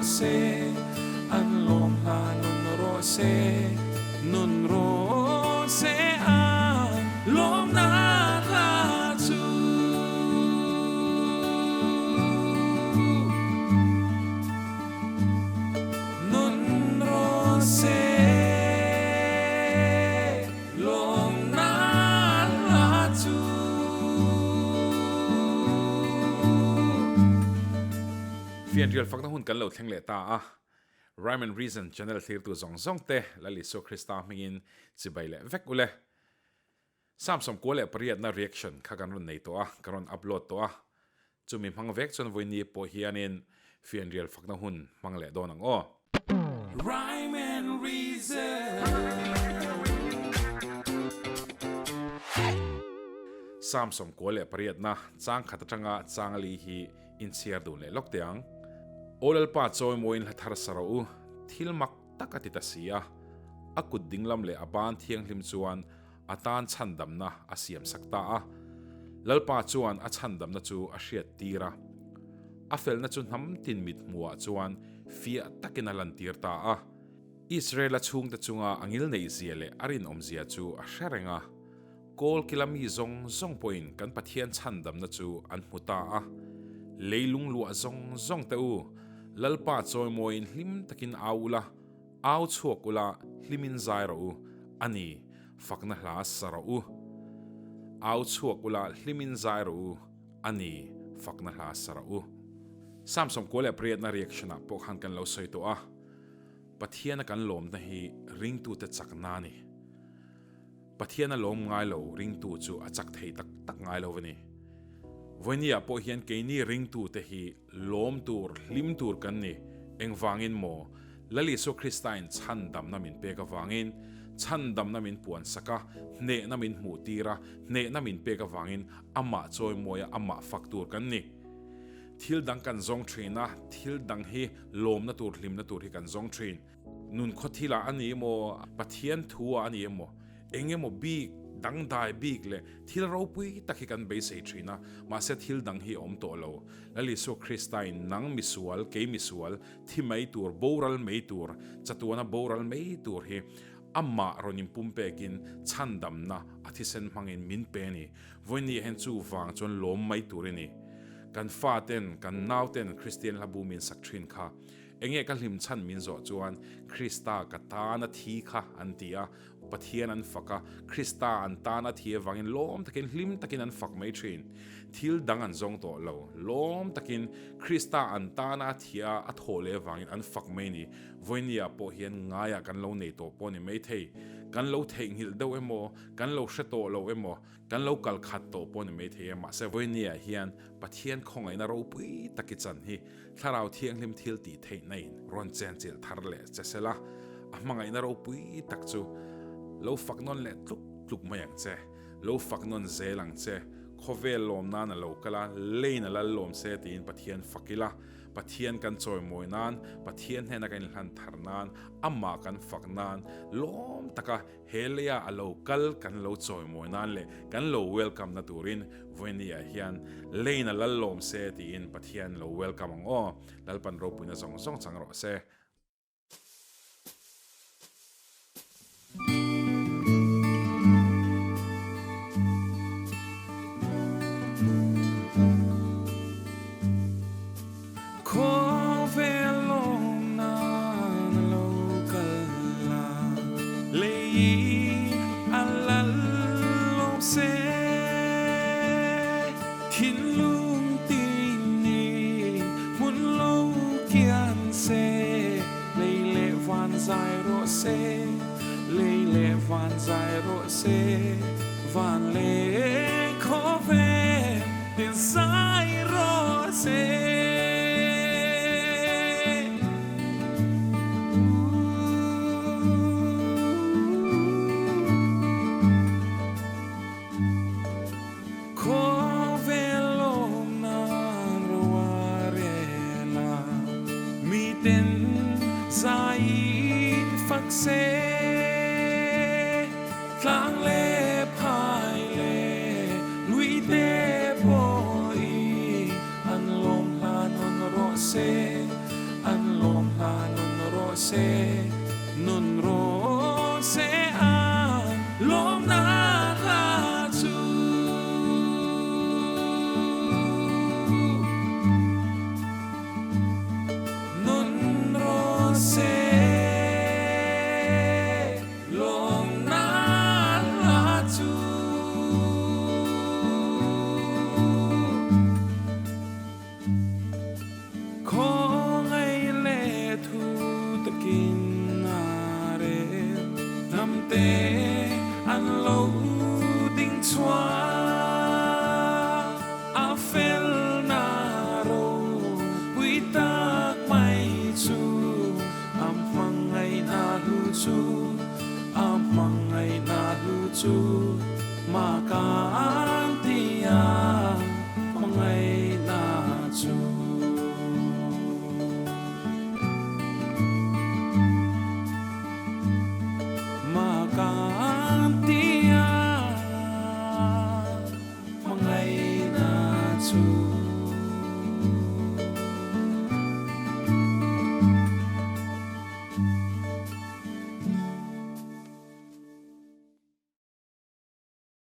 se an lom la nun ro se nun ro se an lom na la chu nun ro se lom na la chu phiền riêng phát hun kan lo theng le ta a Rhyme and Reason channel thir tu zong zong te lali so Krista mingin chibai le vek ule samsom ko le pariat na reaction kha kan ron nei to a karon upload to a chumi mang vek chon voini po hianin phian rial fakna hun mang le don ang o Rhyme and Reason samsom ko le pariat na chang khata tanga chang li hi in share du le lok teang olal pa choi moin la thar sarau thilmak takati ta sia akut dinglam le aban thiang hlim chuan atan chandam na asiam sakta a lalpa chuan a chandam na chu a hriat tira a fel na chu ham tin mit muwa chuan fia takina lantir ta a Israel a chung ta chunga angil nei ziale arin omzia chu a hrerenga kol kilami zong zong point kan pathian chandam na chu an muta a leilung lua zong zong ta u lalpa choi moin hlim takin aula au chuakula hlimin zairo ani fakna hla sarau au chuakula hlimin zairo ani fakna hla sarau samsom kole priat na reaction a pok han kan lo soi to a pathian kan lom na hi ring tu te chakna ni pathian lom ngai lo ring tu chu achak thei tak tak ngai lo vani voinia po hian keini ring tu te hi lom tur hlim tur kan ni engwangin mo lali so Christine chandam namin peka wangin chandam namin puan saka ne namin mutira ne namin peka wangin ama choi moya ama faktur kan ni thil dang kan zong traina thil dang hi lom na tur hlim na tur hi kan zong train nun khothila ani mo pathian thua ani mo enge mo bi dang dai big le thil ro pui takhi kan be sei trina ma se thil dang hi om to lo lali so Christine nang misual ke misual thimai tur boral mei tur chatuana boral mei tur hi amma ronim pumpekin chandam na athisen mangin min pe ni voini hen chu wang chon lom mai turini kan faten kan nauten Christian labumin saktrin kha enge ka hlim chan min zo chuan Krista ka ta na thi kha antia pathian an faka Krista an ta na thi wangin lom takin hlim takin an fak mai thin thil dang an zong to lo lom takin Krista an ta na thia a thole wangin an fak mai ni voinia po hian ngaya kan lo nei to po ni mai thei kan lo theng hil do emo kan lo hreto lo emo kan lo kal khat to po ni mai thei ma se voinia hian pathian khongai na ro pui takichan hi tharau thiang hlim thil ti thei nei ron chen chil thar le chesela amangai na ro pui tak chu lo fak non le tluk tluk mayang che lo fak non zelang che khovel lom na na lo kala leina la lom se tin pathian fakila pathian kan choi moinan pathian hena kan hlan tharnan amma kan faknan lom taka helia alo kal kan lo choi moinan le kan lo welcome na turin voinia hian leina la lom se tin pathian lo welcome ang o lalpan ro puina zong zong chang ro se van le khove desire se khove lo na roarela miten zai fakse Thang le phai le lui te boi an lom han on ro se an lom se nun ro se a lom na la chu nun ro se lom na la chu khong ai le thu ta kin na re nam te an lo ding chua a fel na ro hui ta mai chu am mang ai na lu chu am mang ai na lu chu ma ka an ti a mang ai na chu Makantia, mga ina